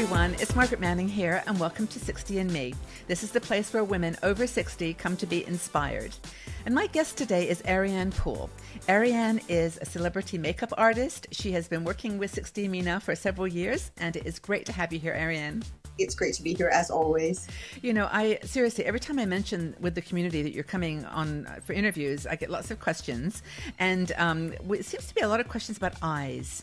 everyone, it's Margaret Manning here, and welcome to 60 and Me. This is the place where women over 60 come to be inspired. And my guest today is Ariane Poole. Ariane is a celebrity makeup artist. She has been working with 60 and Me now for several years, and it is great to have you here, Ariane. It's great to be here, as always. You know, I seriously, every time I mention with the community that you're coming on for interviews, I get lots of questions. And it seems to be a lot of questions about eyes.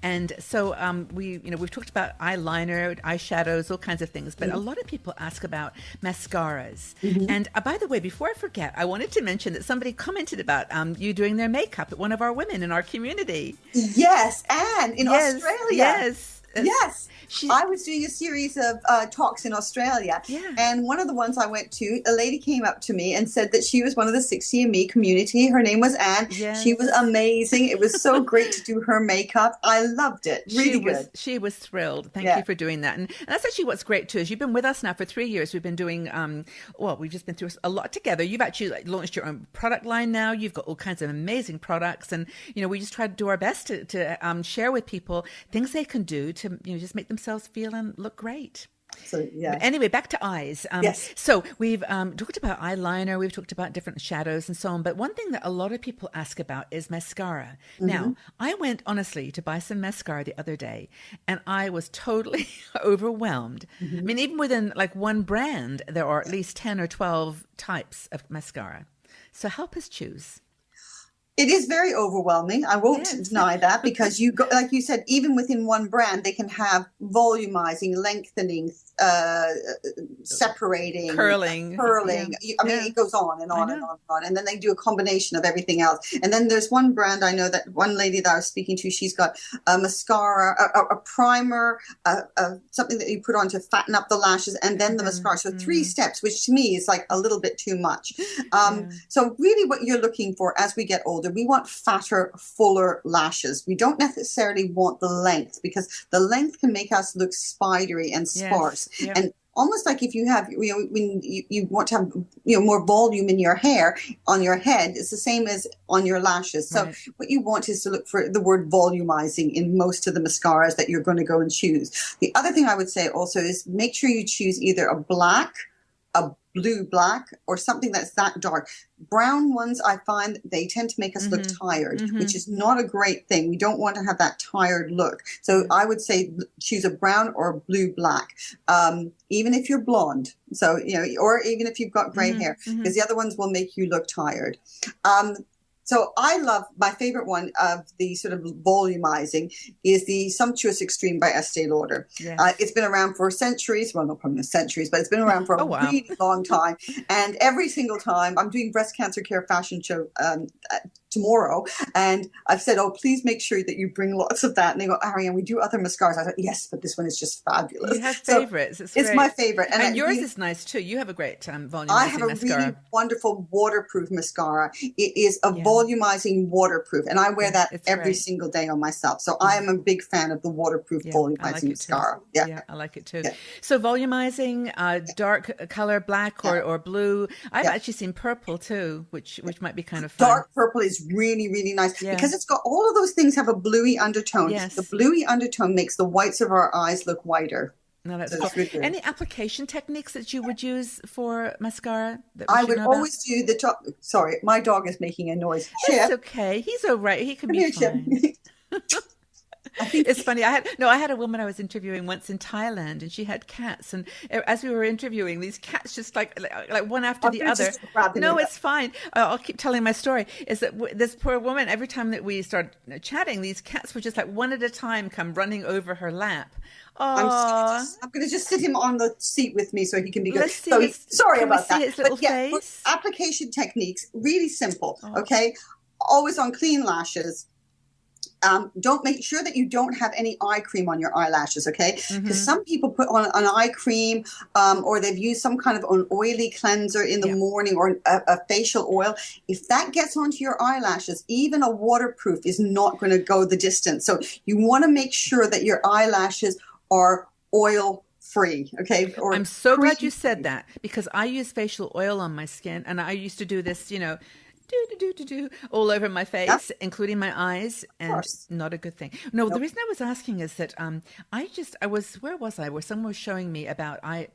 And so we've talked about eyeliner, eyeshadows, all kinds of things, but a lot of people ask about mascaras. And by the way, before I forget, I wanted to mention that somebody commented about you doing their makeup at one of our women in our community. Yes, Anne in Australia. Yes. I was doing a series of talks in Australia, and one of the ones I went to, a lady came up to me and said that she was one of the 60 and Me community. Her name was Anne. Yes. She was amazing. It was so great to do her makeup. I loved it. Really good. She was thrilled. Thank you for doing that. And that's actually what's great too, is you've been with us now for 3 years. We've been doing, we've just been through a lot together. You've actually launched your own product line now. You've got all kinds of amazing products. And, we just try to do our best to share with people things they can do to, just make themselves feel and look great. So, yeah. But anyway, back to eyes. Yes. So we've talked about eyeliner, we've talked about different shadows and so on. But one thing that a lot of people ask about is mascara. Now, I went honestly to buy some mascara the other day, and I was totally overwhelmed. I mean, even within like one brand, there are at least 10 or 12 types of mascara. So help us choose. It is very overwhelming. I won't deny that, because like you said, even within one brand, they can have volumizing, lengthening, separating, curling. Yeah. I mean, it goes on and on and on and on. And then they do a combination of everything else. And then there's one brand I know, that one lady that I was speaking to, she's got a mascara, a primer, something that you put on to fatten up the lashes, and then the mascara. So 3 steps, which to me is like a little bit too much. So really what you're looking for as we get older, we want fatter, fuller lashes. We don't necessarily want the length, because the length can make us look spidery and sparse. Yep. And almost like if you have, when you want to have, more volume in your hair, on your head, it's the same as on your lashes. So what you want is to look for the word volumizing in most of the mascaras that you're going to go and choose. The other thing I would say also is make sure you choose either a black, a blue black, or something that's that dark. Brown ones, I find they tend to make us look tired, which is not a great thing. We don't want to have that tired look. So I would say choose a brown or a blue black, even if you're blonde. So, or even if you've got gray hair, because the other ones will make you look tired. So I love, my favorite one of the sort of volumizing is the Sumptuous Extreme by Estee Lauder. Yes. It's been around for centuries. Well, not probably centuries, but it's been around for a really long time. And every single time, I'm doing breast cancer care fashion show tomorrow, and I've said, please make sure that you bring lots of that. And they go, Ariane, we do other mascaras. I thought, yes, but this one is just fabulous. You have favorites. It's my favorite. And yours is nice too. You have a great volumizing I have a mascara. really wonderful waterproof mascara. It is a volumizing waterproof, and I wear that every single day on myself. So I am a big fan of the waterproof volumizing mascara. Yeah, I like it too. Yeah. So volumizing, dark color, black or blue. I've actually seen purple too, which might be kind of fun. Dark purple is really, really nice because it's got all of those things have a bluey undertone. Yes. The bluey undertone makes the whites of our eyes look whiter. No, that's cool. Really any application techniques that you would use for mascara? I would always do the top. Sorry, my dog is making a noise. It's okay. He's all right. He can be fine. It's funny. I had a woman I was interviewing once in Thailand, and she had cats. And as we were interviewing, these cats just like one after the other. No, it's fine. I'll keep telling my story. Is that this poor woman? Every time that we started chatting, these cats would just like one at a time come running over her lap. I'm going to just sit him on the seat with me so he can be good. Sorry about that. But face? Application techniques, really simple. Okay, always on clean lashes. Don't make sure that you don't have any eye cream on your eyelashes, okay? Because some people put on an eye cream or they've used some kind of an oily cleanser in the morning or a facial oil. If that gets onto your eyelashes, even a waterproof is not going to go the distance. So you want to make sure that your eyelashes are oil free, okay? Or I'm so glad you said that, because I use facial oil on my skin, and I used to do this, all over my face, including my eyes, and course. not a good thing. No, Nope. the reason I was asking is that where was I? Where someone was showing me about I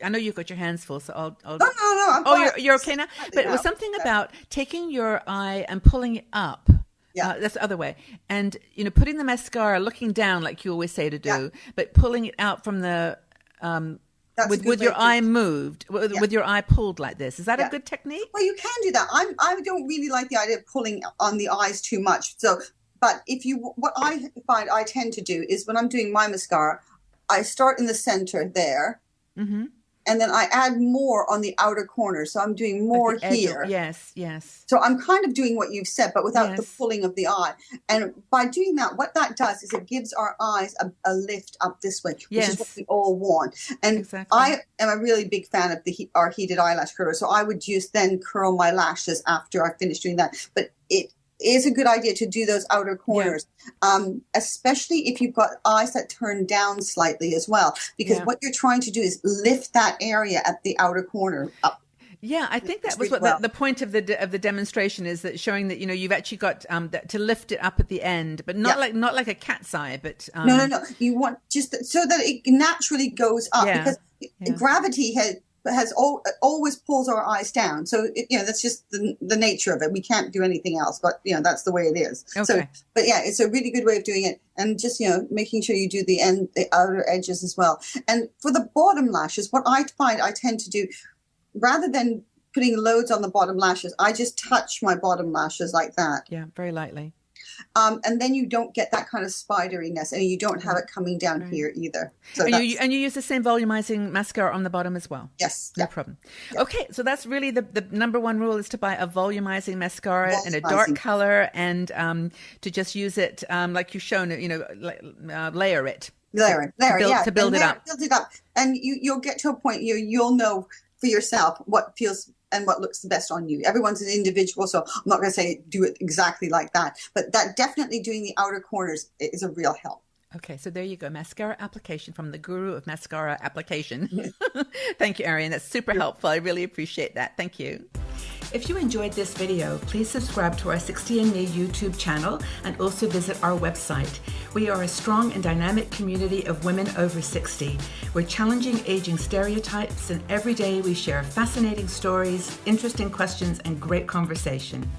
know you've got your hands full, so I'll No, I'm oh, fine. you're okay now. But it was something about taking your eye and pulling it up. Yeah. That's the other way. And, putting the mascara, looking down like you always say to do, but pulling it out from the, with your eye moved, with your eye pulled like this. Is that a good technique? Well, you can do that. I don't really like the idea of pulling on the eyes too much. So, but what I find I tend to do is when I'm doing my mascara, I start in the center there. Mm-hmm. And then I add more on the outer corner. So I'm doing more here. Yes. So I'm kind of doing what you've said, but without the pulling of the eye. And by doing that, what that does is it gives our eyes a lift up this way, which is what we all want. And I am a really big fan of our heated eyelash curler. So I would just then curl my lashes after I finish doing that. But it is a good idea to do those outer corners, especially if you've got eyes that turn down slightly as well, because what you're trying to do is lift that area at the outer corner up. Yeah, I think that was what the point of the demonstration is, that showing that you've actually got to lift it up at the end, but not like a cat's eye, but no. You want just so that it naturally goes up, because gravity always pulls our eyes down. So that's just the nature of it. We can't do anything else, but that's the way it is. Okay. So, but it's a really good way of doing it, and just making sure you do the outer edges as well. And for the bottom lashes, what I find I tend to do, rather than putting loads on the bottom lashes, I just touch my bottom lashes like that. Yeah, very lightly. And then you don't get that kind of spideriness, and you don't have it coming down here either. So and you use the same volumizing mascara on the bottom as well? Yes. No problem. Yeah. Okay, so that's really the number one rule, is to buy a volumizing mascara in a dark color, and to just use it like you've shown, layer it. To build it up. Build it up. And you'll get to a point you'll know for yourself what feels and what looks the best on you. Everyone's an individual, so I'm not going to say do it exactly like that. But that definitely doing the outer corners is a real help. Okay, so there you go. Mascara application from the guru of mascara application. Thank you, Ariane. That's super helpful. I really appreciate that. Thank you. If you enjoyed this video, please subscribe to our 60andMe YouTube channel and also visit our website. We are a strong and dynamic community of women over 60. We're challenging aging stereotypes, and every day we share fascinating stories, interesting questions, and great conversation.